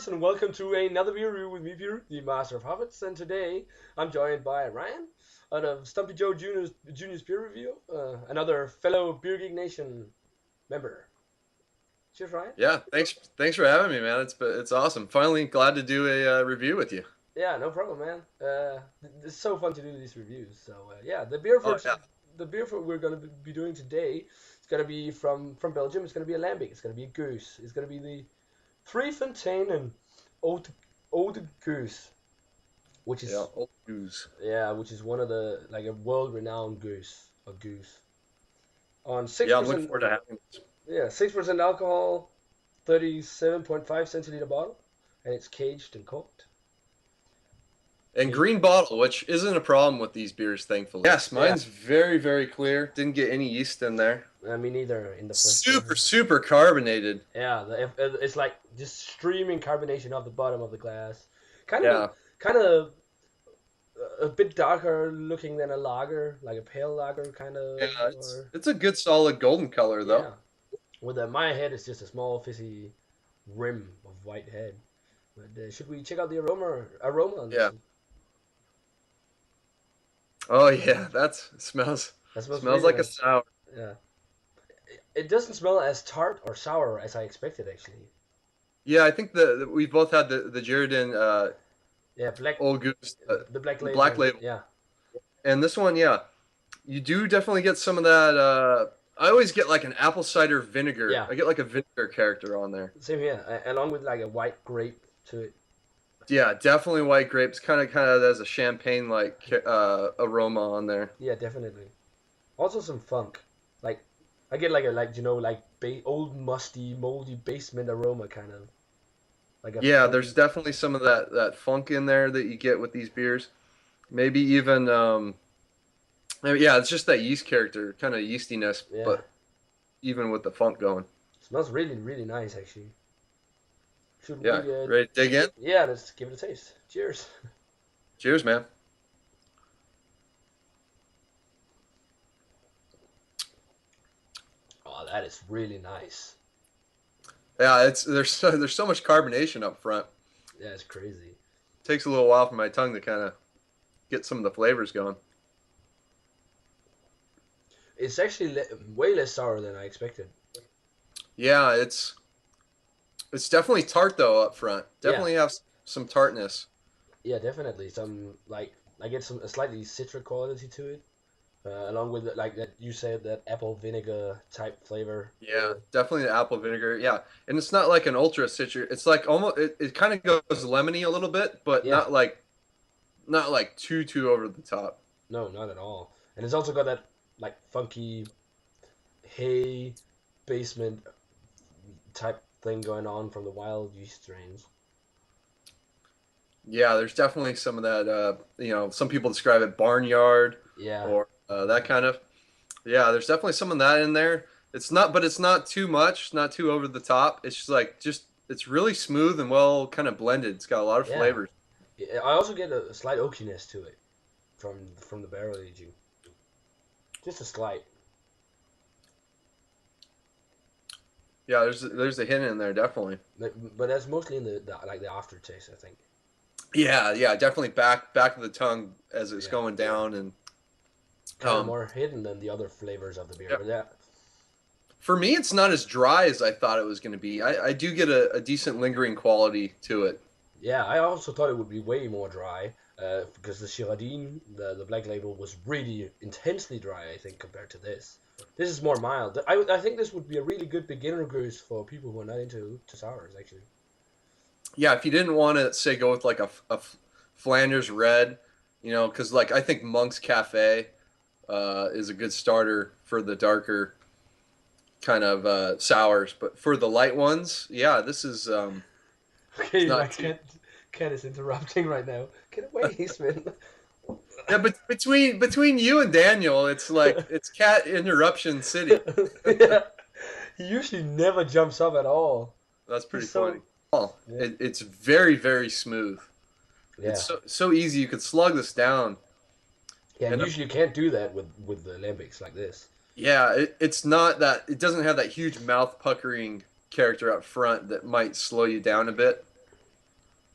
Gueuze, and welcome to another beer review with me, Beer, the Master of Hobbits. And today I'm joined by Ryan out of Stumpy Joe Jr.'s Beer Review, another fellow Beer Geek Nation member. Cheers, Ryan. Yeah, thanks for having me, man. It's awesome. Finally, glad to do a review with you. Yeah, no problem, man. It's so fun to do these reviews. So yeah, Oh yeah, the beer for we're gonna be doing today, it's gonna be from Belgium. It's gonna be a Lambic. It's gonna be a Gueuze. It's gonna be the Fonteinen Oude Geuze, which yeah, is old news. which is one of the like a world-renowned goose on six Yeah, I'm looking percent. forward to having this. Yeah, 6% alcohol, 37.5 centiliter bottle, and it's caged and corked. And And green bottle, which isn't a problem with these beers, thankfully. Yes, yeah, mine's very clear. Didn't get any yeast in there. me neither in the first one. Super carbonated. Yeah, it's like just streaming carbonation off the bottom of the glass. Kind of, Yeah, kind of a bit darker looking than a lager, like a pale lager kind of. yeah, it's Or it's a good solid golden color though. yeah, with my head is just a small fizzy rim of white head. But should we check out the aroma on this Yeah. one? Oh yeah, that smells That smells smells really like a nice. sour. Yeah, it doesn't smell as tart or sour as I expected actually. Yeah, I think we both had the Jeriden Yeah, Old Goose, the black the Black label. Label, Yeah, and this one, yeah. You do definitely get some of that. I always get like an apple cider vinegar. yeah, I get like a vinegar character on there. same here. Along with like a white grape to it. Yeah, definitely white grapes. Kind of has a champagne like aroma on there. Yeah, definitely. Also some funk. Like I get like a old musty moldy basement aroma kind of like a Yeah, there's funky. definitely some of that funk in there that you get with these beers. Maybe even yeah, it's just that yeast character, kind of yeastiness, Yeah, but even with the funk going. smells really nice actually. Should Yeah, we? ready to dig in? Yeah, let's give it a taste. Cheers. Cheers, man. Oh, that is really nice. Yeah, it's there's so much carbonation up front. Yeah, it's crazy. Takes a little while for my tongue to kind of get some of the flavors going. It's actually way less sour than I expected. Yeah, it's definitely tart though up front. Yeah, Definitely have some tartness. yeah, definitely. Some like I get some a slightly citric quality to it, along with like that you said that apple vinegar type flavor. Yeah, definitely the apple vinegar. Yeah, and it's not like an ultra citric. It's like almost it kind of goes lemony a little bit, but Yeah, not like too over the top. no, not at all. And it's also got that like funky hay basement type thing going on from the wild yeast strains. Yeah, there's definitely some of that. Some people describe it barnyard Yeah, or that kind of. Yeah, there's definitely some of that in there. It's not too much, not too over the top. It's just it's really smooth and well kind of blended. It's got a lot of yeah. flavors. Yeah, I also get a slight oakiness to it from the barrel aging. Just a slight. Yeah, there's a hint in there definitely. But that's mostly in the aftertaste, I think. Yeah, definitely back of the tongue as it's Yeah, going down and kind of um more hidden than the other flavors of the beer. yeah. But yeah, For me, it's not as dry as I thought it was going to be. I do get a decent lingering quality to it. yeah. I also thought it would be way more dry, because the Girardin, the black label, was really intensely dry. I think compared to this. This is more mild. I think this would be a really good beginner goose for people who are not into to sours. Actually, Yeah, if you didn't want to say go with like a Flanders red, because like I think Monk's Cafe is a good starter for the darker kind of sours, but for the light ones, yeah, this is it's okay, not like too. Ken is interrupting right now. Get away, Eastman. Yeah, but between you and Daniel, it's like it's cat interruption city. Yeah, he usually never jumps up at all. That's pretty He's funny. so Oh, yeah, it's very smooth. It's yeah, so easy. You could slug this down, yeah. And and usually you can't do that with the lambics like this. yeah, it's not that it doesn't have that huge mouth puckering character up front that might slow you down a bit.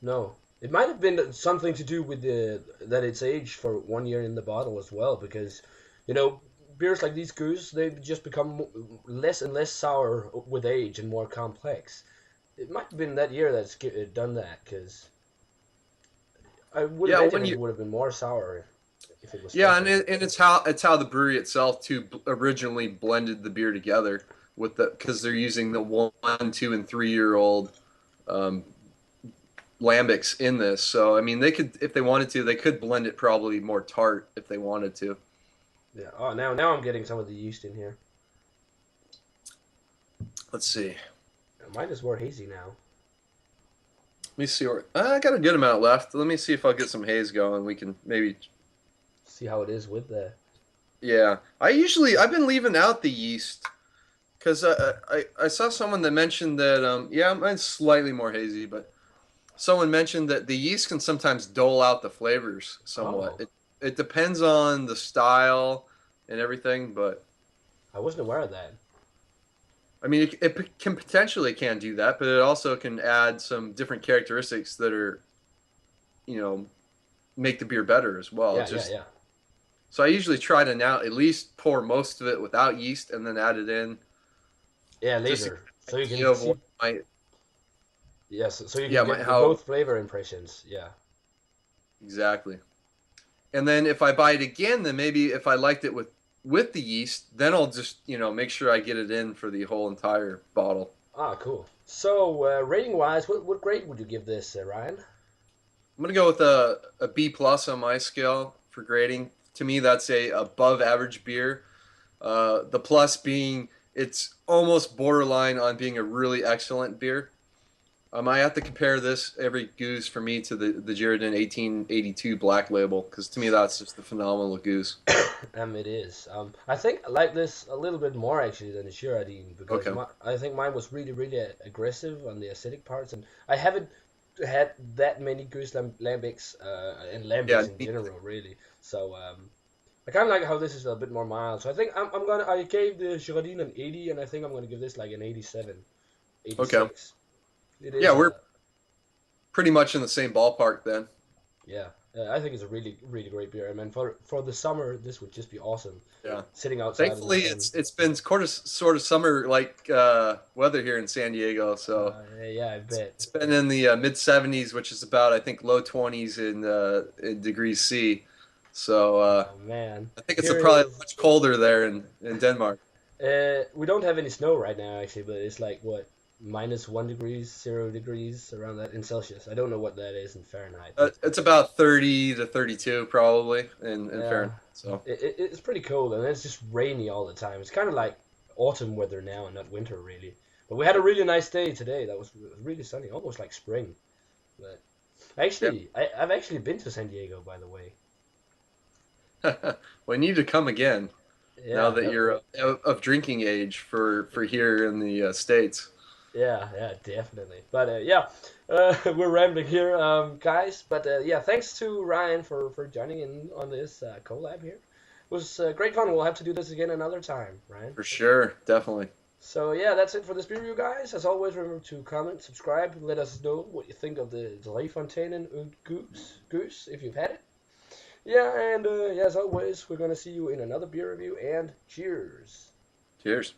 No. It might have been something to do with the that it's aged for 1 year in the bottle as well, because you know beers like these Gueuze they just become less and less sour with age and more complex. It might have been that year that's done that, because I would Yeah, imagine when it you would have been more sour if it was yeah, fresher. and it's how the brewery itself too originally blended the beer together with the because they're using the 1, 2, and 3 year old um, lambics in this. So I mean, they could if they wanted to, they could blend it probably more tart if they wanted to. Yeah. Oh, now I'm getting some of the yeast in here. Let's see. Mine is more hazy now. Let me see where I got a good amount left. Let me see if I'll get some haze going. We can maybe. See how it is with the. Yeah, I've been leaving out the yeast because I saw someone that mentioned that yeah, mine's slightly more hazy, but someone mentioned that the yeast can sometimes dole out the flavors somewhat. Oh, It depends on the style and everything, but I wasn't aware of that. I mean it can potentially can do that, but it also can add some different characteristics that are you know make the beer better as well. Yeah, It's yeah, just yeah. so I usually try to now at least pour most of it without yeast and then add it in Yeah, just to get later. an So you idea can of what see. might Yes, so you yeah can might get the how both flavor impressions. Yeah. exactly. And then if I buy it again, then maybe if I liked it with the yeast, then I'll just make sure I get it in for the whole entire bottle. Ah, cool. So rating wise, what grade would you give this, Ryan? I'm gonna go with a B plus on my scale for grading. To me, that's a above average beer. The plus being it's almost borderline on being a really excellent beer. I have to compare this every goose for me to the Girardin 1882 Black Label because to me that's just the phenomenal goose. It is. I think I like this a little bit more actually than the Shiradine, because Okay. I think mine was really, really aggressive on the acidic parts, and I haven't had that many goose lambics and Yeah. lambics in general, really. So I kind of like how this is a bit more mild. So I think I'm gonna. I gave the Girardine an 80, and I think I'm gonna give this like an 87, Okay. 86. It Yeah, is we're a pretty much in the same ballpark then. yeah. I think it's a really, really great beer. I mean, for the summer, this would just be awesome. Yeah. Sitting outside in the Thankfully, sun. it's been sort of summer like weather here in San Diego, so Yeah, I bet. it's been in the mid 70s, which is about I think low 20s in degrees C. So Oh man, I think it's here probably is. much colder there in Denmark. We don't have any snow right now actually, but it's like what -1 degrees, 0 degrees around that in Celsius. I don't know what that is in Fahrenheit, but It's about 30 to 32 probably in yeah, Fahrenheit. So it's pretty cold and it's just rainy all the time. It's kind of like autumn weather now and not winter really. But we had a really nice day today. That was really sunny, almost like spring. But yeah, actually, I've actually been to San Diego, by the way. we need to come again now Yeah, that you're of drinking age for here in the States. yeah, yeah, definitely. But yeah, we're rambling here, guys. But yeah, thanks to Ryan for joining in on this collab here. It was great fun. We'll have to do this again another time, Ryan. For sure, definitely. So yeah, that's it for this review, guys. As always, remember to comment, subscribe, let us know what you think of the Fonteinen Oude Geuze if you've had it. Yeah, and yeah, as always, we're gonna see you in another beer review. And cheers. Cheers.